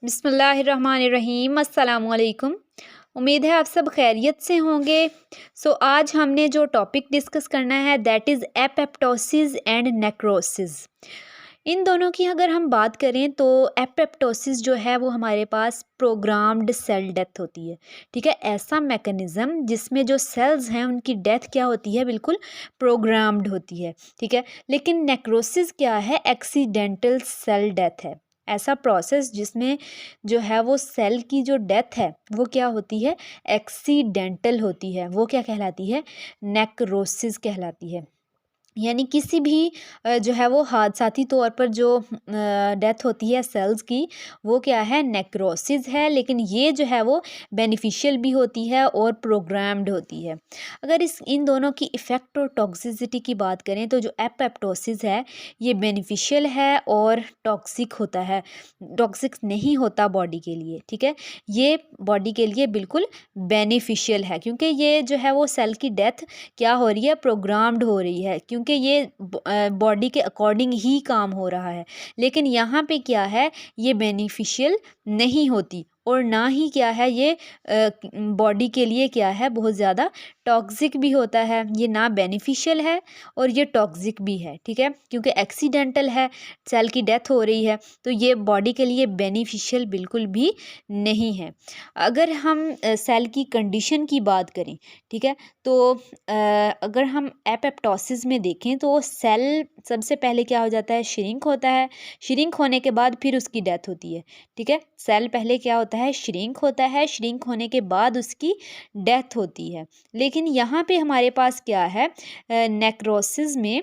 बिस्मिल्लाहिर्रहमानिर्रहीम अस्सलाम वालेकुम। उम्मीद है आप सब खैरियत से होंगे। आज हमने जो टॉपिक डिस्कस करना है that is apoptosis and necrosis. इन दोनों की अगर हम बात करें तो एपेप्टोसिस जो है वो हमारे पास प्रोग्राम्ड सेल डेथ होती है। ठीक है, ऐसा मैकेनिज़्म जिसमें जो सेल्स हैं उनकी डेथ क्या होती है, बिल्कुल प्रोग्राम्ड होती है। ठीक है, लेकिन नेक्रोसिस क्या है, एक्सीडेंटल सेल डेथ है। ऐसा प्रोसेस जिसमें जो है वो सेल की जो डेथ है वो क्या होती है, एक्सीडेंटल होती है। वो क्या कहलाती है, नेक्रोसिस कहलाती है। यानी किसी भी जो है वो हादसाती तौर पर जो डेथ होती है सेल्स की, वो क्या है, नेक्रोसिस है। लेकिन ये जो है वो बेनिफिशियल भी होती है और प्रोग्राम्ड होती है। अगर इन दोनों की इफ़ेक्ट और टॉक्सिसिटी की बात करें तो जो एपेप्टोसिस है ये बेनिफिशियल है और टॉक्सिक होता है, टॉक्सिक नहीं होता बॉडी के लिए। ठीक है, ये बॉडी के लिए बिल्कुल बेनिफिशियल है क्योंकि ये जो है वो सेल की डेथ क्या हो रही है, प्रोग्राम्ड हो रही है, क्योंकि ये बॉडी के अकॉर्डिंग ही काम हो रहा है। लेकिन यहाँ पे क्या है, ये बेनिफिशियल नहीं होती और ना ही क्या है ये बॉडी के लिए क्या है, बहुत ज़्यादा टॉक्सिक भी होता है। ये ना बेनिफिशियल है और ये टॉक्सिक भी है। ठीक है, क्योंकि एक्सीडेंटल है, सेल की डेथ हो रही है, तो ये बॉडी के लिए बेनिफिशियल बिल्कुल भी नहीं है। अगर हम सेल की कंडीशन की बात करें, ठीक है, तो अगर हम एपेप्टोसिस में देखें तो सेल सबसे पहले क्या हो जाता है, श्रिंक होता है। श्रिंक होने के बाद फिर उसकी डेथ होती है। ठीक है, सेल पहले क्या होता है, श्रिंक होता है, श्रिंक होने के बाद उसकी डेथ होती है। लेकिन यहाँ पे हमारे पास क्या है, नेक्रोसिस में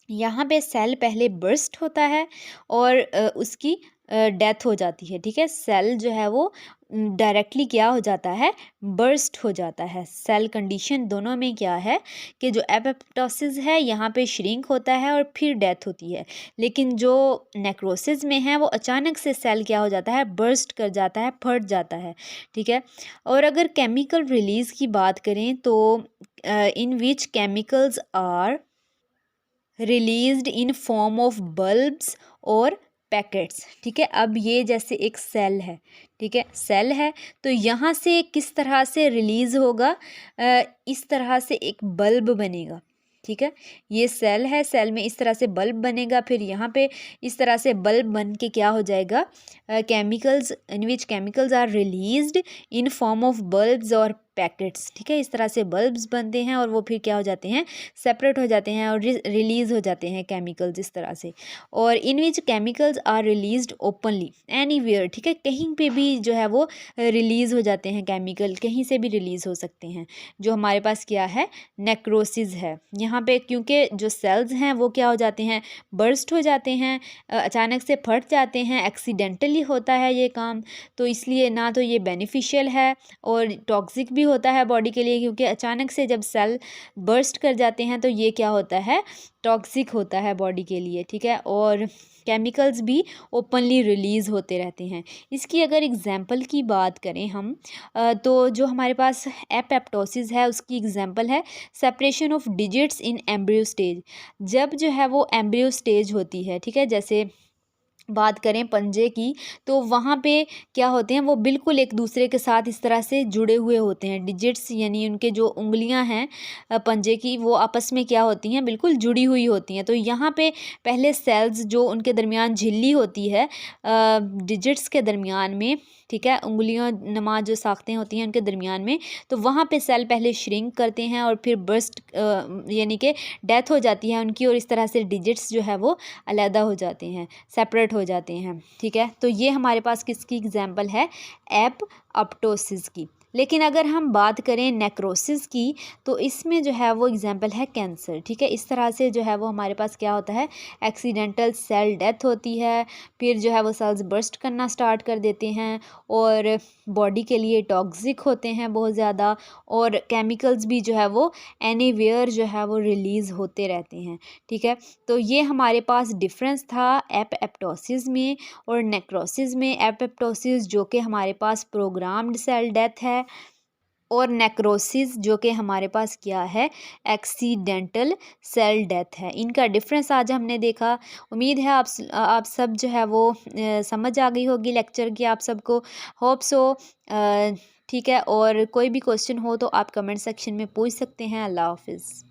यहाँ पे सेल पहले बर्स्ट होता है और उसकी डेथ हो जाती है। ठीक है, सेल जो है वो डायरेक्टली क्या हो जाता है, बर्स्ट हो जाता है। सेल कंडीशन दोनों में क्या है कि जो एपोप्टोसिस है यहाँ पे श्रिंक होता है और फिर डेथ होती है। लेकिन जो नेक्रोसिस में है वो अचानक से सेल क्या हो जाता है, बर्स्ट कर जाता है, फट जाता है। ठीक है, और अगर केमिकल रिलीज़ की बात करें तो in which chemicals are released in form of bulbs और पैकेट्स। ठीक है, अब ये जैसे एक सेल है, ठीक है, सेल है, तो यहाँ से किस तरह से रिलीज़ होगा, इस तरह से एक बल्ब बनेगा। ठीक है, ये सेल है, सेल में इस तरह से बल्ब बनेगा, फिर यहाँ पे इस तरह से बल्ब बन के क्या हो जाएगा, chemicals in which chemicals are released in form of bulbs और पैकेट्स। ठीक है, इस तरह से बल्ब्स बनते हैं और वो फिर क्या हो जाते हैं, सेपरेट हो जाते हैं और रिलीज़ हो जाते हैं केमिकल्स इस तरह से। और in which chemicals are released openly anywhere. ठीक है, कहीं पे भी जो है वो रिलीज़ हो जाते हैं केमिकल, कहीं से भी रिलीज़ हो सकते हैं। जो हमारे पास क्या है, नेक्रोसिस है यहाँ पे, क्योंकि जो सेल्स हैं वो क्या हो जाते हैं, बर्स्ट हो जाते हैं, अचानक से फट जाते हैं, एक्सीडेंटली होता है ये काम। तो इसलिए ना तो ये बेनिफिशियल है और टॉक्सिक भी होता है बॉडी के लिए, क्योंकि अचानक से जब सेल बर्स्ट कर जाते हैं तो ये क्या होता है, टॉक्सिक होता है बॉडी के लिए। ठीक है, और केमिकल्स भी ओपनली रिलीज़ होते रहते हैं। इसकी अगर एग्जांपल की बात करें हम, तो जो हमारे पास एपेप्टोसिस है उसकी एग्जांपल है separation of digits in embryo stage. जब जो है वो एम्ब्रियो स्टेज होती है, ठीक है, जैसे बात करें पंजे की, तो वहाँ पे क्या होते हैं, वो बिल्कुल एक दूसरे के साथ इस तरह से जुड़े हुए होते हैं। डिजिट्स यानी उनके जो उंगलियां हैं पंजे की, वो आपस में क्या होती हैं, बिल्कुल जुड़ी हुई होती हैं। तो यहाँ पे पहले सेल्स जो उनके दरमियान झिल्ली होती है डिजिट्स के दरमियान में, ठीक है, उंगलियों नमा जो साख्तें होती हैं उनके दरमियान में, तो वहाँ पे सेल पहले श्रिंक करते हैं और फिर बर्स्ट यानी कि डेथ हो जाती है उनकी, और इस तरह से डिजिट्स जो है वो अलहदा हो जाते हैं, सेपरेट हो जाते हैं। ठीक है, तो ये हमारे पास किसकी एग्जांपल है, एपअप्टोसिस की। लेकिन अगर हम बात करें नेक्रोसिस की, तो इसमें जो है वो एग्जांपल है कैंसर। ठीक है, इस तरह से जो है वो हमारे पास क्या होता है, एक्सीडेंटल सेल डेथ होती है, फिर जो है वो सेल्स बर्स्ट करना स्टार्ट कर देते हैं और बॉडी के लिए टॉक्सिक होते हैं बहुत ज़्यादा, और केमिकल्स भी जो है वो एनीवेयर जो है वो रिलीज़ होते रहते हैं। ठीक है, तो ये हमारे पास डिफरेंस था एपअप्टोसिस में और नेक्रोसिस में। एपअप्टोसिस जो कि हमारे पास प्रोग्राम्ड सेल डेथ है, और नेक्रोसिस जो कि हमारे पास क्या है, एक्सीडेंटल सेल डेथ है। इनका डिफरेंस आज हमने देखा। उम्मीद है आप सब जो है वो समझ आ गई होगी लेक्चर की आप सबको, होप सो। ठीक है, और कोई भी क्वेश्चन हो तो आप कमेंट सेक्शन में पूछ सकते हैं। अल्लाह हाफिज़।